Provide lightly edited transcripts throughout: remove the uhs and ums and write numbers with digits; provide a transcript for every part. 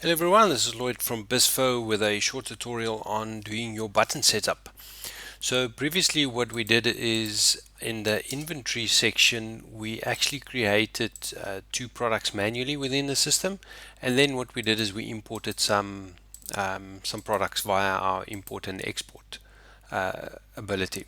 Hello everyone, this is Lloyd from Bizzfo with a short tutorial on doing your button setup. So previously what we did is in the inventory section we actually created two products manually within the system, and then what we did is we imported some products via our import and export ability.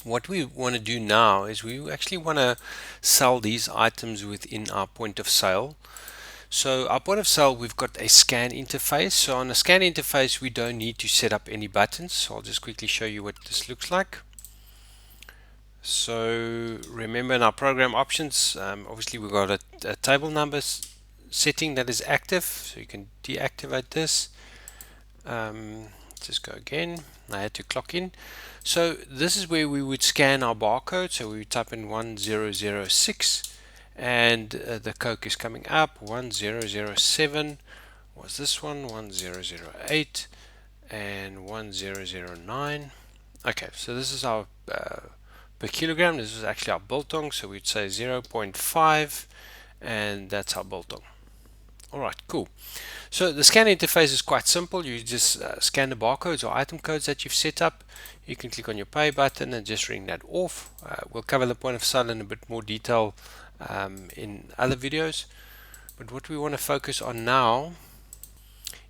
What we want to do now is we actually want to sell these items within our point of sale. So our point of sale, we've got a scan interface. So on a scan interface, we don't need to set up any buttons. So I'll just quickly show you what this looks like. So remember in our program options, obviously we've got a table numbers setting that is active. So you can deactivate this. Just go again. I had to clock in. So this is where we would scan our barcode. So we would type in 1006 and the Coke is coming up. 1007 was this one, 1008 and 1009. Okay, so this is our per kilogram. This is actually our biltong, so we'd say 0.5 and that's our biltong. Alright, cool. So the scan interface is quite simple. You just scan the barcodes or item codes that you've set up. You can click on your pay button and just ring that off. We'll cover the point of sale in a bit more detail in other videos. But what we want to focus on now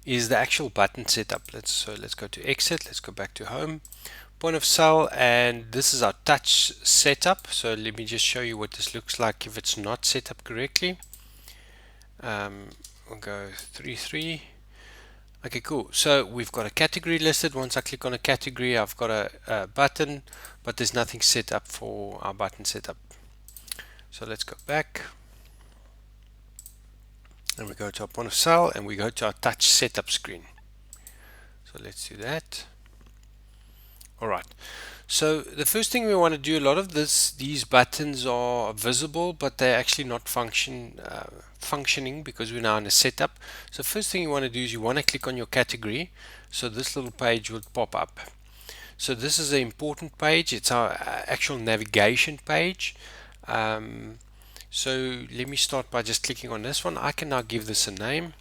is the actual button setup. Let's go to exit. Let's go back to home. Point of sale, and this is our touch setup. So let me just show you what this looks like if it's not set up correctly. We'll go 3.3. Okay, cool. So we've got a category listed. Once I click on a category, I've got a button, but there's nothing set up for our button setup. So let's go back. And we go to our point of sale and we go to our touch setup screen. So let's do that. Alright, so the first thing we want to do, a lot of these buttons are visible, but they're actually not functioning because we're now in a setup. So first thing you want to do is you want to click on your category, so this little page will pop up. So this is an important page. It's our actual navigation page. So let me start by just clicking on this one. I can now give this a name.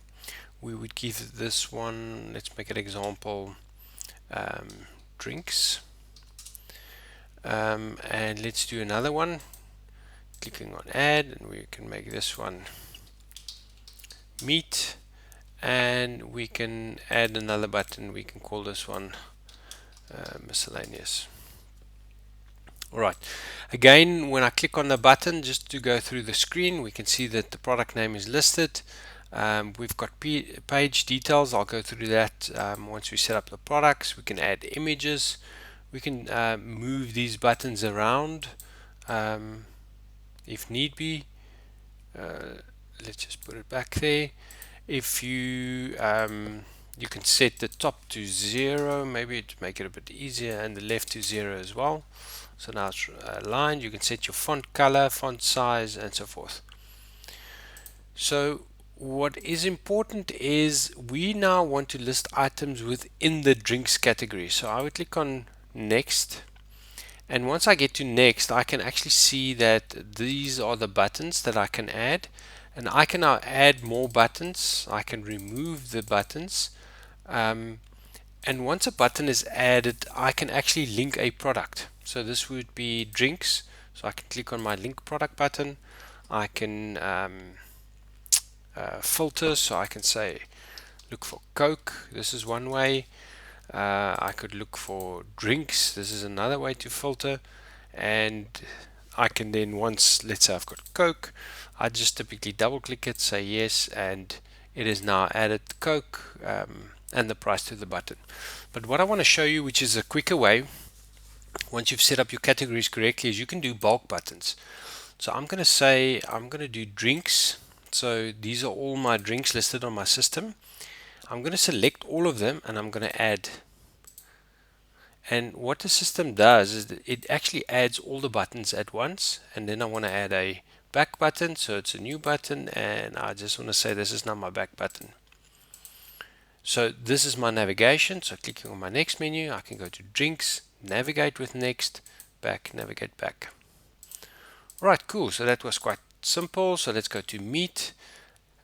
We would give this one, let's make an example, drinks. And let's do another one. Clicking on add, and we can make this one meat, and we can add another button. We can call this one miscellaneous. Alright, again, when I click on the button, just to go through the screen, we can see that the product name is listed. We've got page details. I'll go through that once we set up the products. We can add images. We can move these buttons around if need be. Let's just put it back there. If you you can set the top to 0, maybe to make it a bit easier, and the left to 0 as well. So now it's aligned. You can set your font color, font size, and so forth. So what is important is we now want to list items within the drinks category. So I would click on next, and once I get to next, I can actually see that these are the buttons that I can add, and I can now add more buttons. I can remove the buttons, and once a button is added, I can actually link a product. So this would be drinks, so I can click on my link product button. I can filter, so I can say look for Coke. This is one way. I could look for drinks. This is another way to filter, and I can then, once, let's say I've got Coke, I just typically double click it, say yes, and it is now added Coke and the price to the button. But what I want to show you, which is a quicker way once you've set up your categories correctly, is you can do bulk buttons. So I'm going to say I'm going to do drinks. So these are all my drinks listed on my system. I'm going to select all of them and I'm going to add. And what the system does is that it actually adds all the buttons at once. And then I want to add a back button, so it's a new button, and I just want to say this is now my back button. So this is my navigation. So clicking on my next menu, I can go to drinks, navigate with next, back, navigate back. Right, cool. So that was quite simple. So let's go to meat.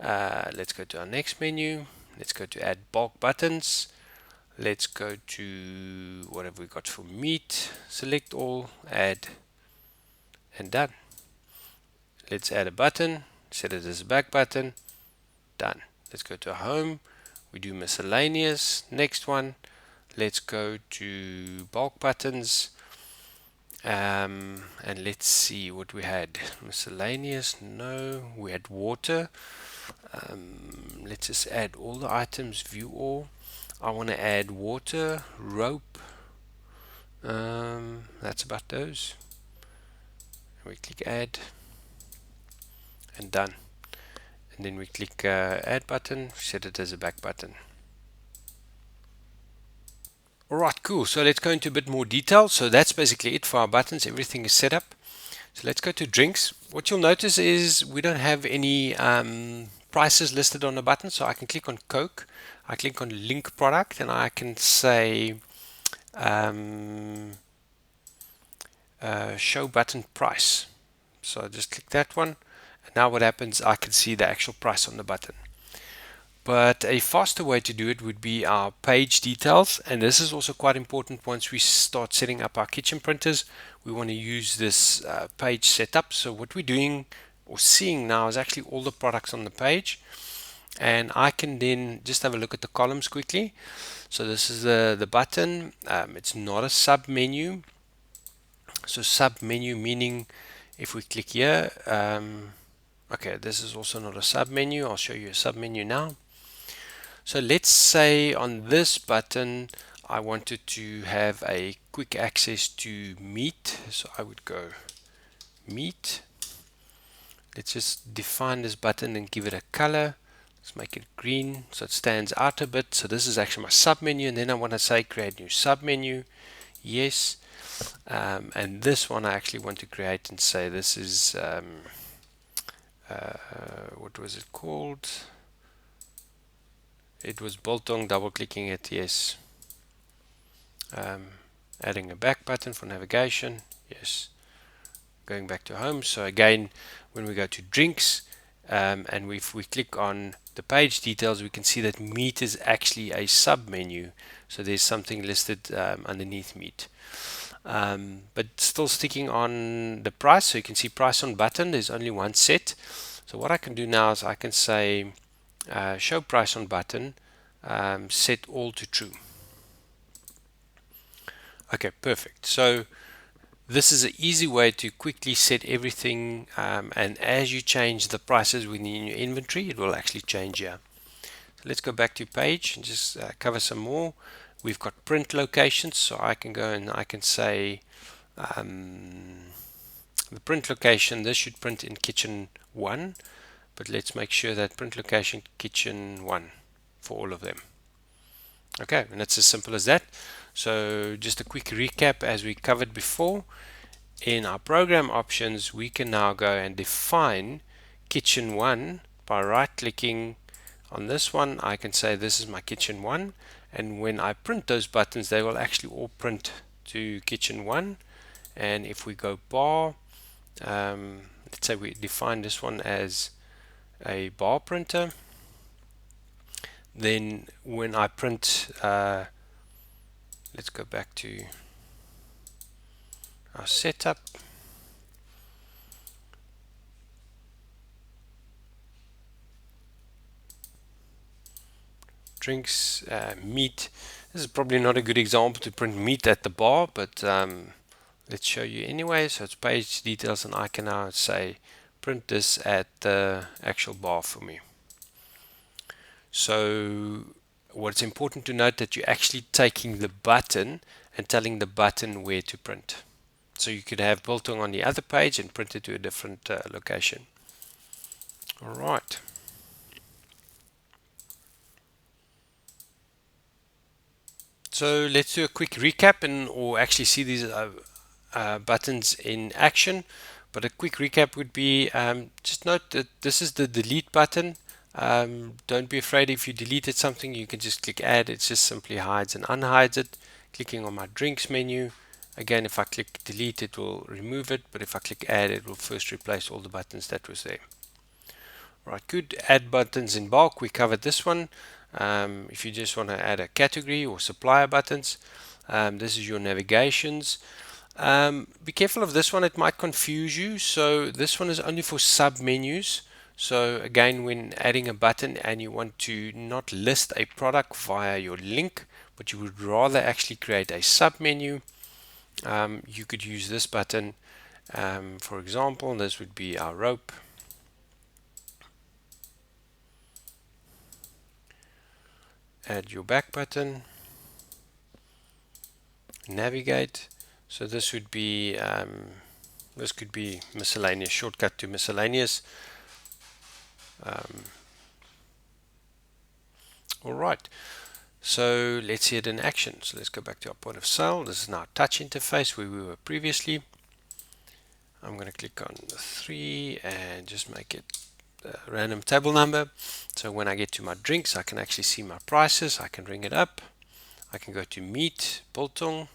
Let's go to our next menu. Let's go to add bulk buttons. Let's go to what have we got for meat. Select all, add, and done. Let's add a button. Set it as a back button. Done. Let's go to home. We do miscellaneous. Next one. Let's go to bulk buttons. And let's see what we had. Miscellaneous. No. We had water. Let's just add all the items. View all. I want to add water, rope. That's about those. We click add and done. And then we click add button, set it as a back button. Alright, cool. So let's go into a bit more detail. So that's basically it for our buttons. Everything is set up. So let's go to drinks. What you'll notice is we don't have any prices listed on the button. So I can click on Coke. I click on link product and I can say show button price. So I just click that one. And now what happens, I can see the actual price on the button. But a faster way to do it would be our page details, and this is also quite important once we start setting up our kitchen printers. We want to use this page setup. So what we're doing or seeing now is actually all the products on the page, and I can then just have a look at the columns quickly. So this is the button. It's not a sub menu. So sub menu meaning if we click here, okay, this is also not a sub menu. I'll show you a sub menu now. So let's say on this button I wanted to have a quick access to meat. So I would go meat. Let's just define this button and give it a color. Let's make it green so it stands out a bit. So this is actually my sub menu, and then I want to say create new sub menu. Yes. And this one I actually want to create and say this is what was it called? It was biltong. Double clicking it, yes. Adding a back button for navigation, yes. Going back to home. So again, when we go to drinks and if we click on the page details, we can see that meat is actually a sub menu. So there's something listed underneath meat. But still sticking on the price, so you can see price on button, there's only one set. So what I can do now is I can say show price on button, set all to true. Okay, perfect. So this is an easy way to quickly set everything, and as you change the prices within your inventory, it will actually change here. So let's go back to page and just cover some more. We've got print locations, so I can go and I can say the print location, this should print in kitchen 1, but let's make sure that print location kitchen 1 for all of them. Okay, and it's as simple as that. So just a quick recap as we covered before. In our program options, we can now go and define kitchen 1 by right clicking on this one. I can say this is my kitchen 1, and when I print those buttons, they will actually all print to kitchen 1. And if we go bar, let's say we define this one as a bar printer, then when I print, let's go back to our setup. Drinks, meat. This is probably not a good example to print meat at the bar, but let's show you anyway. So it's page details, and I can now say print this at the actual bar for me. So what's important to note that you're actually taking the button and telling the button where to print. So you could have biltong on the other page and print it to a different location. All right. So let's do a quick recap or actually see these buttons in action. But a quick recap would be just note that this is the delete button. Don't be afraid if you deleted something, you can just click add. It just simply hides and unhides it. Clicking on my drinks menu. Again, if I click delete, it will remove it. But if I click add, it will first replace all the buttons that was there. Right, good. Add buttons in bulk. We covered this one. If you just want to add a category or supplier buttons, this is your navigations. Be careful of this one, it might confuse you. So this one is only for sub menus. So again, when adding a button and you want to not list a product via your link, but you would rather actually create a sub menu, you could use this button. For example, this would be our rope. Add your back button, navigate. So this would be this could be miscellaneous, shortcut to miscellaneous. All right, so let's see it in action. So let's go back to our point of sale. This is now touch interface where we were previously. I'm going to click on the 3 and just make it a random table number. So when I get to my drinks, I can actually see my prices. I can ring it up. I can go to meat, biltong.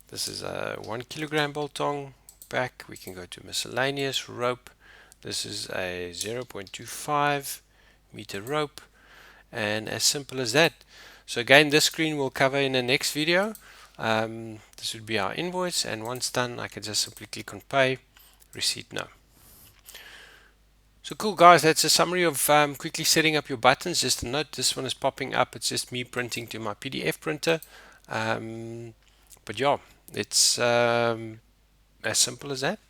This is a 1 kilogram biltong. Back, we can go to miscellaneous rope. This is a 0.25 meter rope, and as simple as that. So again, this screen we'll cover in the next video. This would be our invoice, and once done, I can just simply click on pay, receipt no. So cool guys, that's a summary of quickly setting up your buttons. Just a note, this one is popping up, it's just me printing to my PDF printer. But yeah, it's as simple as that.